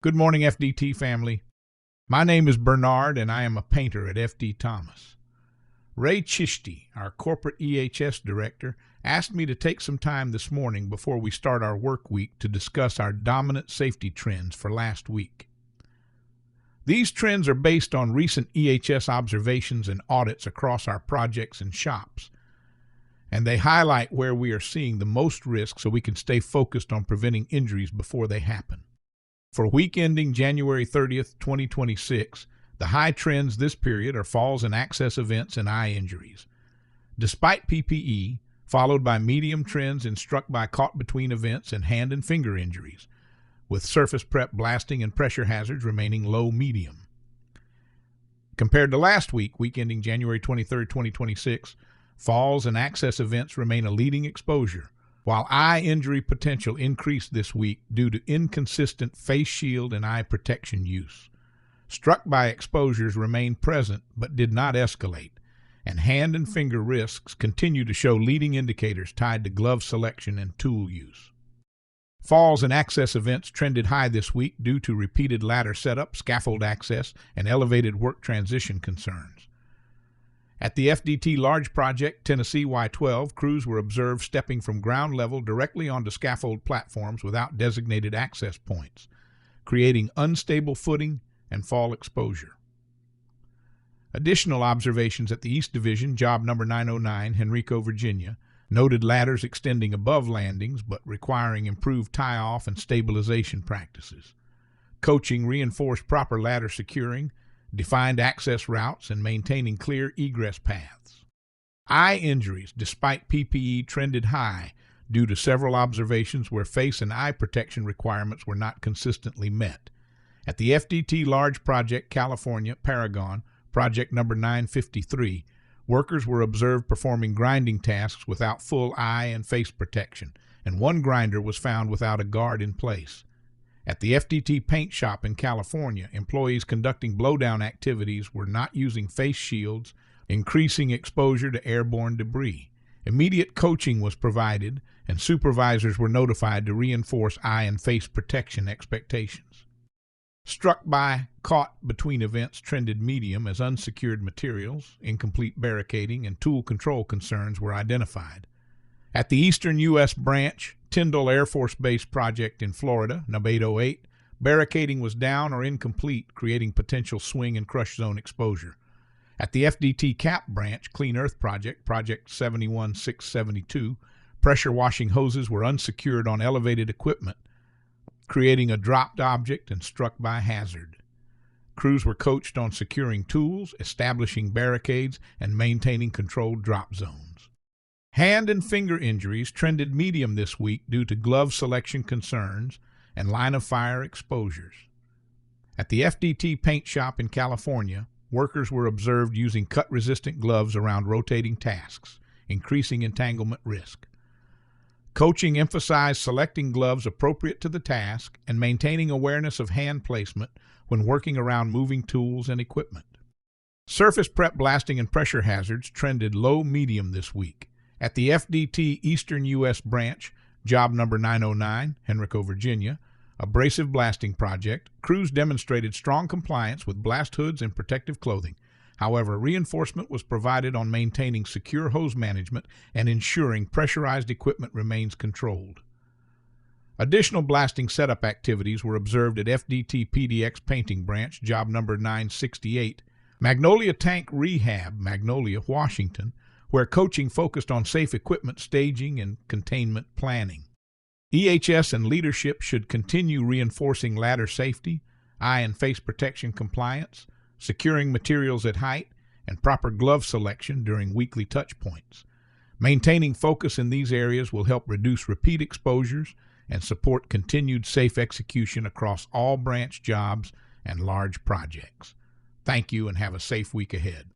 Good morning, FDT family. My name is Bernard, and I am a painter at FD Thomas. Ray Chishti, our corporate EHS director, asked me to take some time this morning before we start our work week to discuss our dominant safety trends for last week. These trends are based on recent EHS observations and audits across our projects and shops, and they highlight where we are seeing the most risk so we can stay focused on preventing injuries before they happen. For week ending January 30th, 2026, the high trends this period are falls and access events and eye injuries. Despite PPE, followed by medium trends in struck by caught between events and hand and finger injuries, with surface prep blasting and pressure hazards remaining low-medium. Compared to last week, week ending January 23rd, 2026, falls and access events remain a leading exposure, while eye injury potential increased this week due to inconsistent face shield and eye protection use. Struck by exposures remained present but did not escalate, and hand and finger risks continue to show leading indicators tied to glove selection and tool use. Falls and access events trended high this week due to repeated ladder setup, scaffold access, and elevated work transition concerns. At the FDT Large Project Tennessee Y12, crews were observed stepping from ground level directly onto scaffold platforms without designated access points, creating unstable footing and fall exposure. Additional observations at the East Division, job number 909, Henrico, Virginia, noted ladders extending above landings but requiring improved tie-off and stabilization practices. Coaching reinforced proper ladder securing, defined access routes, and maintaining clear egress paths. Eye injuries, despite PPE, trended high due to several observations where face and eye protection requirements were not consistently met. At the FDT Large Project California, Paragon, project number 953, workers were observed performing grinding tasks without full eye and face protection, and one grinder was found without a guard in place. At the FDT paint shop in California, employees conducting blowdown activities were not using face shields, increasing exposure to airborne debris. Immediate coaching was provided, and supervisors were notified to reinforce eye and face protection expectations. Struck by, caught between events trended medium as unsecured materials, incomplete barricading, and tool control concerns were identified. At the Eastern U.S. Branch, Tyndall Air Force Base project in Florida, Nub 808, barricading was down or incomplete, creating potential swing and crush zone exposure. At the FDT Cap Branch, Clean Earth Project, project 71672, pressure washing hoses were unsecured on elevated equipment, creating a dropped object and struck by hazard. Crews were coached on securing tools, establishing barricades, and maintaining controlled drop zones. Hand and finger injuries trended medium this week due to glove selection concerns and line-of-fire exposures. At the FDT paint shop in California, workers were observed using cut-resistant gloves around rotating tasks, increasing entanglement risk. Coaching emphasized selecting gloves appropriate to the task and maintaining awareness of hand placement when working around moving tools and equipment. Surface prep blasting and pressure hazards trended low-medium this week. At the FDT Eastern U.S. Branch, job number 909, Henrico, Virginia, abrasive blasting project, crews demonstrated strong compliance with blast hoods and protective clothing. However, reinforcement was provided on maintaining secure hose management and ensuring pressurized equipment remains controlled. Additional blasting setup activities were observed at FDT PDX Painting Branch, job number 968, Magnolia Tank Rehab, Magnolia, Washington, where coaching focused on safe equipment staging and containment planning. EHS and leadership should continue reinforcing ladder safety, eye and face protection compliance, securing materials at height, and proper glove selection during weekly touch points. Maintaining focus in these areas will help reduce repeat exposures and support continued safe execution across all branch jobs and large projects. Thank you and have a safe week ahead.